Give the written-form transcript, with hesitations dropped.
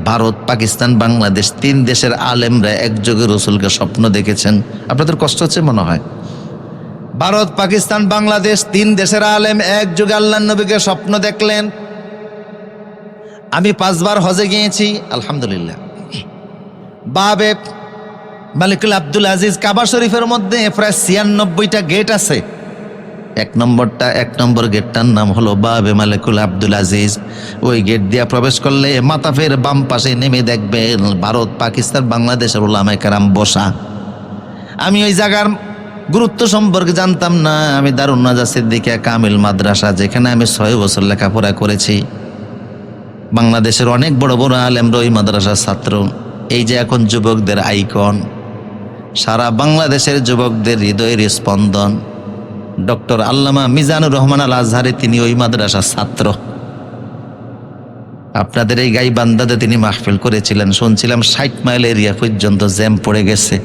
ভারত, পাকিস্তান, বাংলাদেশ 3 দেশের আলেমরা একযোগে রসুলকে স্বপ্ন দেখেছেন। আপনাদের কষ্ট হচ্ছে মনে হয়? ভারত, পাকিস্তান, বাংলাদেশ 3 দেশের আলেম একযোগে আল্লাহর নবীকে স্বপ্ন দেখলেন। আমি 5 বার হজে গিয়েছি, আলহামদুলিল্লাহ। বাবে মালিকুল আব্দুল আজিজ কাবা শরীফের মধ্যে প্রায় 96টা গেট আছে। 1 নম্বর গেটটার নাম হলো বাবে মালিকুল আব্দুল আজিজ। ওই গেট দিয়া প্রবেশ করলে মাতাফের বাম পাশে নেমে দেখবেন ভারত, পাকিস্তান, বাংলাদেশের উলামায়ে কেরাম বসা। আমি ওই জায়গার গুরুত্ব সম্পর্কে জানতাম না। আমি দারুন নাজাহ সিদ্দিকিয়া কামিল মাদ্রাসা, যেখানে আমি 6 বছর লেখাপড়া করেছি, বাংলাদেশের অনেক বড় বড় আলেমরা ওই মাদ্রাসার ছাত্র। এই যে এখন যুবকদের আইকন, সারা বাংলাদেশের যুবকদের হৃদয়ের স্পন্দন, ডক্টর আল্লামা মিজানুর রহমান আল আজহারি, তিনি ওই মাদ্রাসার ছাত্র। আপনাদের এই গাইবান্ধাতে তিনি মাহফিল করেছিলেন, শুনছিলাম 60 মাইল এরিয়া পর্যন্ত জ্যাম পড়ে গেছে।